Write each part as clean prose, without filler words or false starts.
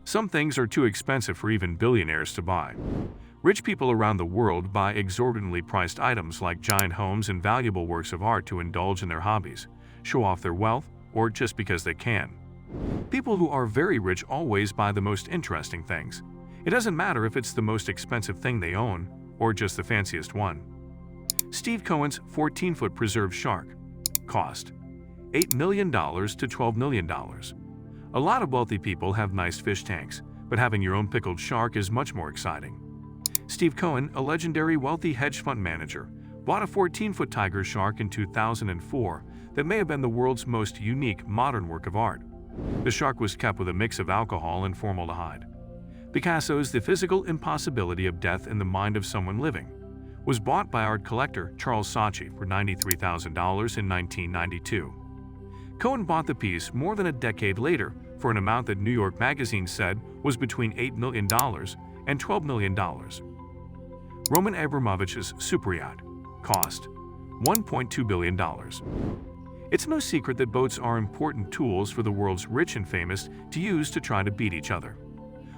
Some things are too expensive for even billionaires to buy. Rich people around the world buy exorbitantly priced items like giant homes and valuable works of art to indulge in their hobbies, show off their wealth, or just because they can. People who are very rich always buy the most interesting things. It doesn't matter if it's the most expensive thing they own or just the fanciest one. Steve Cohen's 14-foot preserved shark. Cost: $8 million to $12 million. A lot of wealthy people have nice fish tanks, but having your own pickled shark is much more exciting. Steve Cohen, a legendary wealthy hedge fund manager, bought a 14-foot tiger shark in 2004 that may have been the world's most unique modern work of art. The shark was kept with a mix of alcohol and formaldehyde. Picasso's The Physical Impossibility of Death in the Mind of Someone Living was bought by art collector Charles Saatchi for $93,000 in 1992. Cohen bought the piece more than a decade later for an amount that New York Magazine said was between $8 million and $12 million. Roman Abramovich's superyacht. Cost: $1.2 billion. It's no secret that boats are important tools for the world's rich and famous to use to try to beat each other.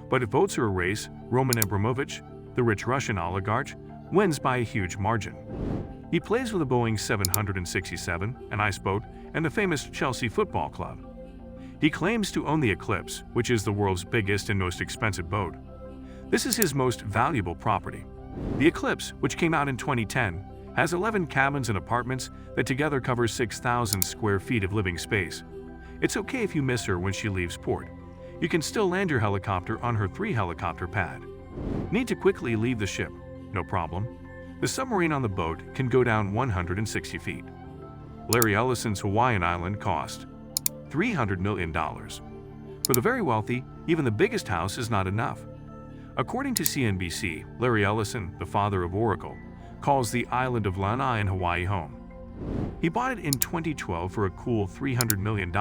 But if boats are a race, Roman Abramovich, the rich Russian oligarch, wins by a huge margin. He plays with a Boeing 767, an ice boat, and the famous Chelsea Football Club. He claims to own the Eclipse, which is the world's biggest and most expensive boat. This is his most valuable property. The Eclipse, which came out in 2010, has 11 cabins and apartments that together cover 6,000 square feet of living space. It's okay if you miss her when she leaves port. You can still land your helicopter on her 3-helicopter pad. Need to quickly leave the ship? No problem. The submarine on the boat can go down 160 feet. Larry Ellison's Hawaiian island cost $300 million. For the very wealthy, even the biggest house is not enough. According to CNBC, Larry Ellison, the father of Oracle, calls the island of Lanai in Hawaii home. He bought it in 2012 for a cool $300 million.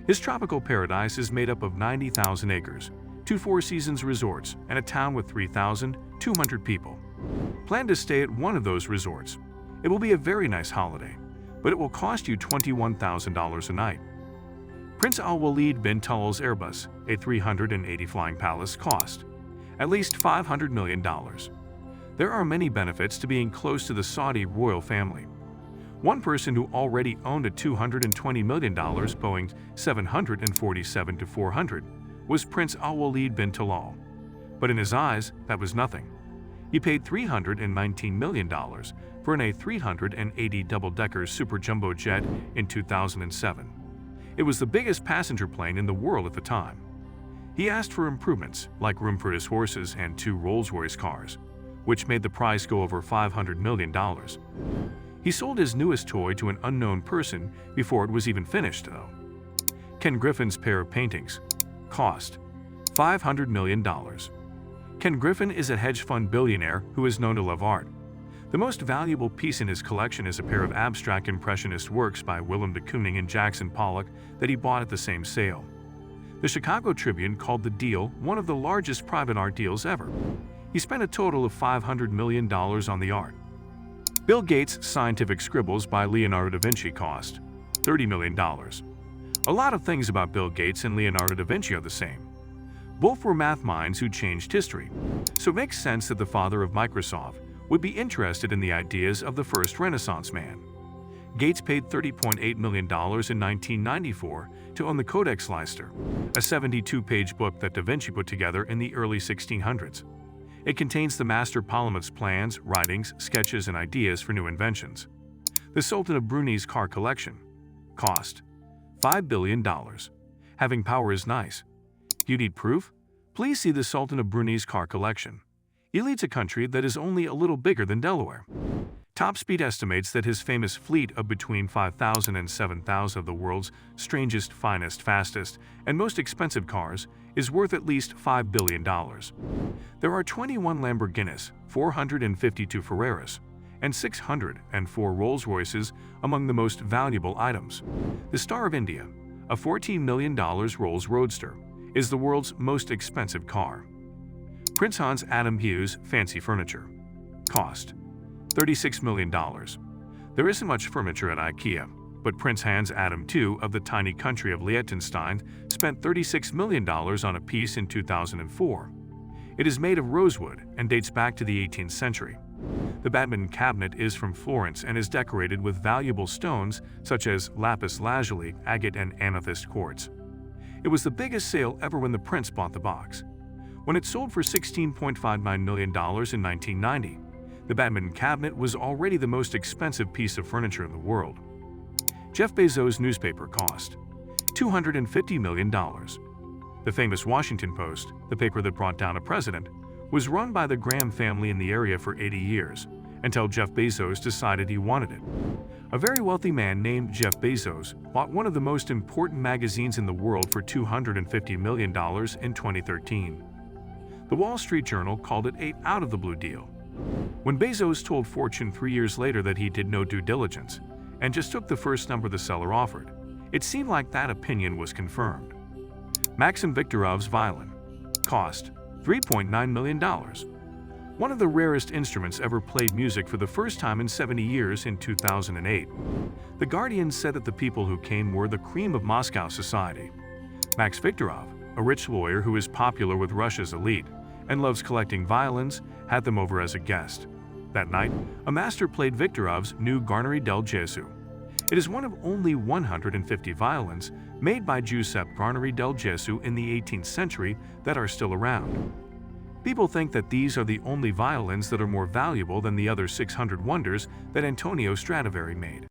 His tropical paradise is made up of 90,000 acres, 2 Four Seasons resorts, and a town with 3,200 people. Plan to stay at one of those resorts. It will be a very nice holiday, but it will cost you $21,000 a night. Prince Al-Walid bin Talal's Airbus, a 380 flying palace, cost at least $500 million. There are many benefits to being close to the Saudi royal family. One person who already owned a $220 million Boeing 747-400 was Prince Al-Walid bin Talal. But in his eyes, that was nothing. He paid $319 million for an A380 double-decker super jumbo jet in 2007. It was the biggest passenger plane in the world at the time. He asked for improvements, like room for his horses and 2 Rolls-Royce cars, which made the price go over $500 million. He sold his newest toy to an unknown person before it was even finished, though. Ken Griffin's pair of paintings. Cost: $500 million. Ken Griffin is a hedge fund billionaire who is known to love art. The most valuable piece in his collection is a pair of abstract impressionist works by Willem de Kooning and Jackson Pollock that he bought at the same sale. The Chicago Tribune called the deal one of the largest private art deals ever. He spent a total of $500 million on the art. Bill Gates' scientific scribbles by Leonardo da Vinci cost $30 million. A lot of things about Bill Gates and Leonardo da Vinci are the same. Both were math minds who changed history, so it makes sense that the father of Microsoft would be interested in the ideas of the first Renaissance man. Gates paid $30.8 million in 1994 to own the Codex Leicester, a 72-page book that Da Vinci put together in the early 1600s. It contains the master polymath's plans, writings, sketches, and ideas for new inventions. The Sultan of Brunei's car collection. Cost: $5 billion. Having power is nice. You need proof? Please see the Sultan of Brunei's car collection. He leads a country that is only a little bigger than Delaware. Topspeed estimates that his famous fleet of between 5,000 and 7,000 of the world's strangest, finest, fastest, and most expensive cars is worth at least $5 billion. There are 21 Lamborghinis, 452 Ferraris, and 604 Rolls-Royces among the most valuable items. The Star of India, a $14 million Rolls Roadster, is the world's most expensive car. Prince Hans Adam Hughes' fancy furniture. Cost: $36 million. There isn't much furniture at IKEA. But Prince Hans Adam II of the tiny country of Liechtenstein spent $36 million on a piece in 2004. It is made of rosewood and dates back to the 18th century. The badminton cabinet is from Florence and is decorated with valuable stones such as lapis lazuli, agate, and amethyst quartz. It was the biggest sale ever when the prince bought the box. When it sold for $16.59 million in 1990, the badminton cabinet was already the most expensive piece of furniture in the world. Jeff Bezos' newspaper cost $250 million. The famous Washington Post, the paper that brought down a president, was run by the Graham family in the area for 80 years, until Jeff Bezos decided he wanted it. A very wealthy man named Jeff Bezos bought one of the most important magazines in the world for $250 million in 2013. The Wall Street Journal called it an out-of-the-blue deal. When Bezos told Fortune 3 years later that he did no due diligence and just took the first number the seller offered, it seemed like that opinion was confirmed. Maxim Viktorov's violin cost $3.9 million. One of the rarest instruments ever played music for the first time in 70 years in 2008. The Guardian said that the people who came were the cream of Moscow society. Max Viktorov, a rich lawyer who is popular with Russia's elite and loves collecting violins, had them over as a guest. That night, a master played Viktorov's new Garnery del Gesù. It is one of only 150 violins made by Giuseppe Garnery del Gesù in the 18th century that are still around. People think that these are the only violins that are more valuable than the other 600 wonders that Antonio Stradivari made.